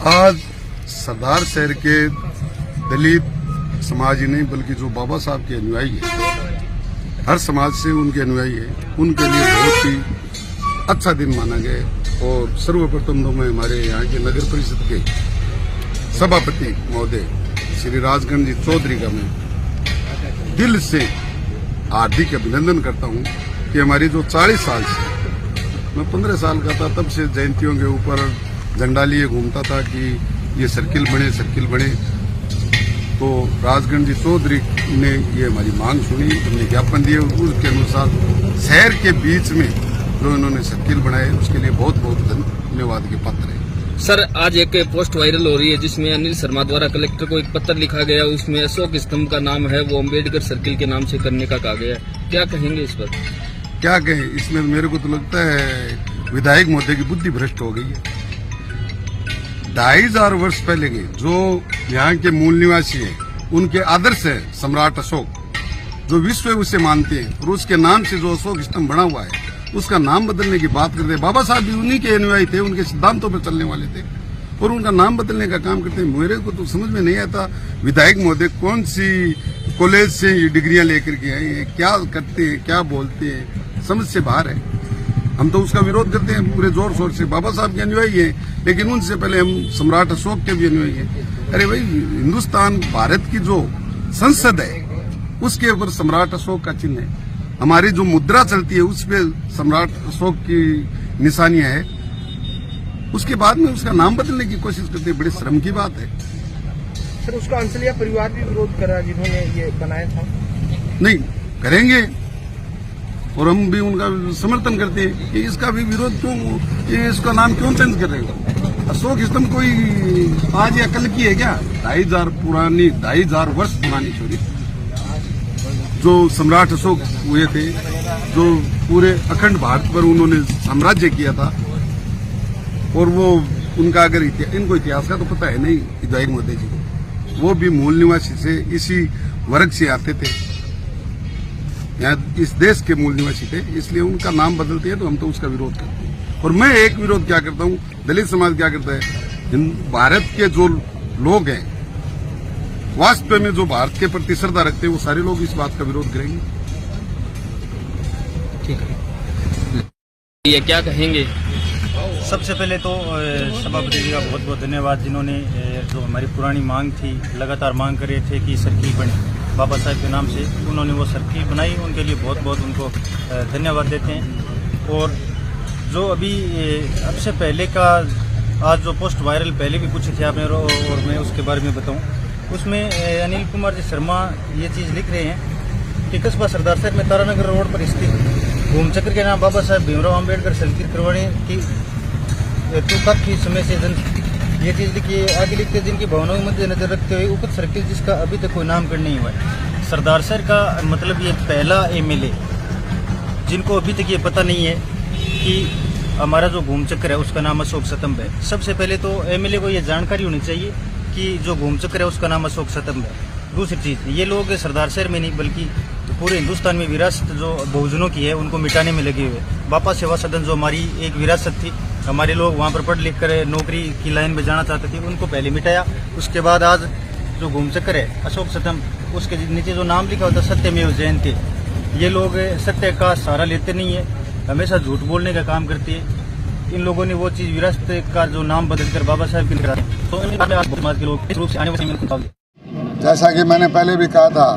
आज सरदार शहर के दलित समाज ही नहीं बल्कि जो बाबा साहब के अनुयायी है, हर समाज से उनके अनुयायी है, उनके लिए बहुत ही अच्छा दिन माना गया। और सर्वप्रथम तो मैं हमारे यहाँ के नगर परिषद के सभापति महोदय श्री राजगण जी चौधरी का मैं दिल से हार्दिक अभिनंदन करता हूँ कि हमारी जो 40 साल से, मैं 15 साल का था तब से जयंतियों के ऊपर झंडा लिए घूमता था कि ये सर्किल बने। तो राजगण जी चौधरी ने ये हमारी मांग सुनी, हमने ज्ञापन दिए, उसके अनुसार शहर के बीच में जो इन्होंने सर्किल बनाए उसके लिए बहुत बहुत धन्यवाद के पात्र है। सर, आज एक पोस्ट वायरल हो रही है जिसमें अनिल शर्मा द्वारा कलेक्टर को एक पत्र लिखा गया, उसमें अशोक स्तंभ का नाम है वो अम्बेडकर सर्किल के नाम से करने का कहा गया है, क्या कहेंगे इस पर? क्या कहें, इसमें मेरे को तो लगता है विधायक महोदय की बुद्धि भ्रष्ट हो गई है। 2500 वर्ष पहले के जो यहाँ के मूल निवासी हैं, उनके आदर्श है सम्राट अशोक, जो विश्व उसे मानते हैं, और उसके नाम से जो अशोक स्तंभ बना हुआ है उसका नाम बदलने की बात करते हैं। बाबा साहब भी उन्हीं के अनुयायी थे, उनके सिद्धांतों पर चलने वाले थे और उनका नाम बदलने का काम करते हैं। मेरे को तो समझ में नहीं आता विधायक महोदय कौन सी कॉलेज से ये डिग्रियां लेकर के आए हैं, क्या करते हैं, क्या बोलते हैं, समझ से बाहर है। हम तो उसका विरोध करते हैं पूरे जोर शोर से। बाबा साहब के अनुयायी हैं, लेकिन उनसे पहले हम सम्राट अशोक के भी अनुयायी हैं। अरे भाई, हिंदुस्तान भारत की जो संसद है उसके ऊपर सम्राट अशोक का चिन्ह है, हमारी जो मुद्रा चलती है उस पे सम्राट अशोक की निशानियां है, उसके बाद में उसका नाम बदलने की कोशिश करते हैं, बड़े शर्म की बात है। सर, उसका अंसलिया परिवार भी विरोध करा जिन्होंने ये बनाया था। नहीं करेंगे और हम भी उनका समर्थन करते हैं कि इसका भी विरोध क्यों, ये इसका नाम क्यों चेंज कर रहे हो? अशोक स्तंभ कोई आज या कल की है क्या? 2500 वर्ष पुरानी छोरी जो सम्राट अशोक हुए थे, जो पूरे अखंड भारत पर उन्होंने साम्राज्य किया था, और वो उनका अगर इनको इतिहास का तो पता है नहीं विधायक महोदय जी को, वो भी मूल निवासी से इसी वर्ग से आते थे, यहाँ इस देश के मूल निवासी थे, इसलिए उनका नाम बदलते हैं तो हम तो उसका विरोध करते हैं। और मैं एक विरोध क्या करता हूँ, दलित समाज क्या करता है, भारत के जो लोग हैं वास्तव में जो भारत के प्रति श्रद्धा रखते हैं वो सारे लोग इस बात का विरोध करेंगे। ठीक है, ये क्या कहेंगे? सबसे पहले तो सभापति जी का बहुत बहुत धन्यवाद, जिन्होंने जो हमारी पुरानी मांग थी, लगातार मांग कर रहे थे कि सर्किल बने बाबा साहब के नाम से, उन्होंने वो सर्किल बनाई, उनके लिए बहुत बहुत उनको धन्यवाद देते हैं। और जो अभी अब से पहले का आज जो पोस्ट वायरल पहले भी पूछे थे आपने और मैं उसके बारे में बताऊं, उसमें अनिल कुमार जी शर्मा ये चीज़ लिख रहे हैं कि कस्बा सरदार साहब में तारानगर रोड पर स्थित घूमचक्र के नाम बाबा साहब भीमराव अम्बेडकर सर्किल करवाने की तो काफी समय से ये चीज़ लिखी है। आगे लिखते जिनकी भावनाओं में मद्देनजर रखते हुए उक्त सर्किल जिसका अभी तक कोई नामकरण नहीं हुआ है। सरदार सर का मतलब ये पहला एमएलए जिनको अभी तक ये पता नहीं है कि हमारा जो घूमचक्र है उसका नाम अशोक स्तंभ है। सबसे पहले तो एमएलए को ये जानकारी होनी चाहिए कि जो घूमचक्र है उसका नाम अशोक स्तंभ है। दूसरी चीज़, ये लोग सरदार शहर में नहीं बल्कि पूरे हिंदुस्तान में विरासत जो बहुजनों की है उनको मिटाने में लगे हुए। बापा सेवा सदन जो हमारी एक विरासत थी, हमारे लोग वहाँ पर पढ़ लिख कर नौकरी की लाइन में जाना चाहते थे, उनको पहले मिटाया। उसके बाद आज जो घूमचक्र है अशोक स्तंभ, उसके नीचे जो नाम लिखा होता है सत्यमेव जयंती, ये लोग सत्य का सहारा लेते नहीं है, हमेशा झूठ बोलने का काम करती है। इन लोगों ने वो चीज़ विरासत का जो नाम बदलकर बाबा साहब की करा, तो समाज के लोग इस रूप से आने वाले। जैसा कि मैंने पहले भी कहा था,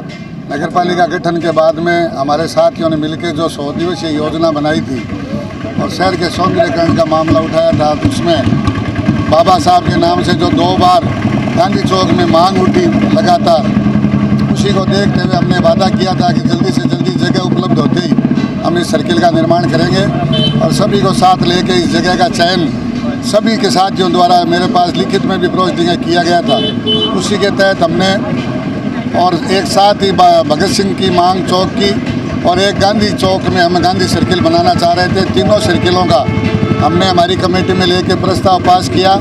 नगर पालिका गठन के बाद में हमारे साथियों ने मिलकर जो 100 दिवसीय योजना बनाई थी और शहर के सौंदर्यीकरण का मामला उठाया था, उसमें बाबा साहब के नाम से जो 2 बार गांधी चौक में मांग उठी लगातार, उसी को देखते हुए हमने वादा किया था कि जल्दी से जल्दी जगह उपलब्ध होते ही हम इस सर्किल का निर्माण करेंगे और सभी को साथ लेके इस जगह का चयन सभी के साथियों द्वारा मेरे पास लिखित में भी प्रोसीडिंग किया गया था। उसी के तहत हमने और एक साथ ही भगत सिंह की मांग चौक की और एक गांधी चौक में हम गांधी सर्किल बनाना चाह रहे थे। तीनों सर्किलों का हमने हमारी कमेटी में लेके प्रस्ताव पास किया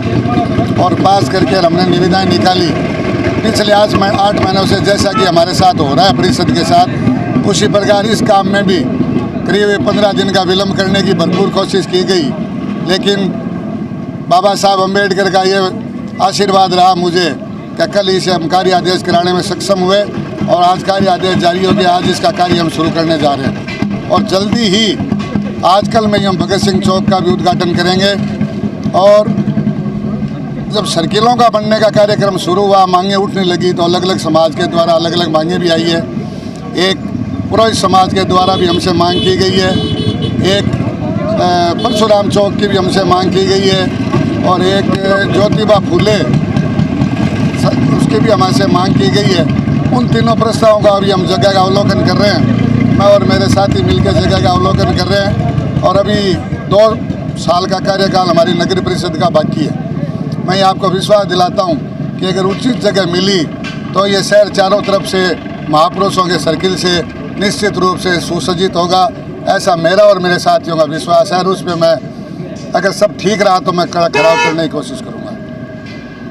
और पास करके हमने निविदाएं निकाली। पिछले 8 महीनों से जैसा कि हमारे साथ हो रहा है परिषद के साथ, उसी प्रकार इस काम में भी करीब 15 दिन का विलम्ब करने की भरपूर कोशिश की गई, लेकिन बाबा साहब अम्बेडकर का ये आशीर्वाद रहा मुझे कि कल इसे हम कार्य आदेश कराने में सक्षम हुए और आज कार्य आदेश जारी हो गया। आज इसका कार्य हम शुरू करने जा रहे हैं और जल्दी ही आजकल में ही हम भगत सिंह चौक का भी उद्घाटन करेंगे। और जब सर्किलों का बनने का कार्यक्रम शुरू हुआ, मांगें उठने लगी तो अलग अलग समाज के द्वारा अलग अलग मांगें भी आई है। एक पुरोहित समाज के द्वारा भी हमसे मांग की गई है, एक परशुराम चौक की भी हमसे मांग की गई है और एक ज्योतिबा फूले उसकी भी हमसे मांग की गई है। उन तीनों प्रस्तावों का अभी हम जगह का अवलोकन कर रहे हैं। मैं और मेरे साथी मिलकर जगह का अवलोकन कर रहे हैं और अभी 2 साल का कार्यकाल हमारी नगर परिषद का बाकी है। मैं आपको विश्वास दिलाता हूं कि अगर उचित जगह मिली तो ये शहर चारों तरफ से महापुरुषों के सर्किल से निश्चित रूप से सुसज्जित होगा। ऐसा मेरा और मेरे साथियों का विश्वास है और उस पर मैं अगर सब ठीक रहा तो मैं खड़ा उतरने की कोशिश करूँगा।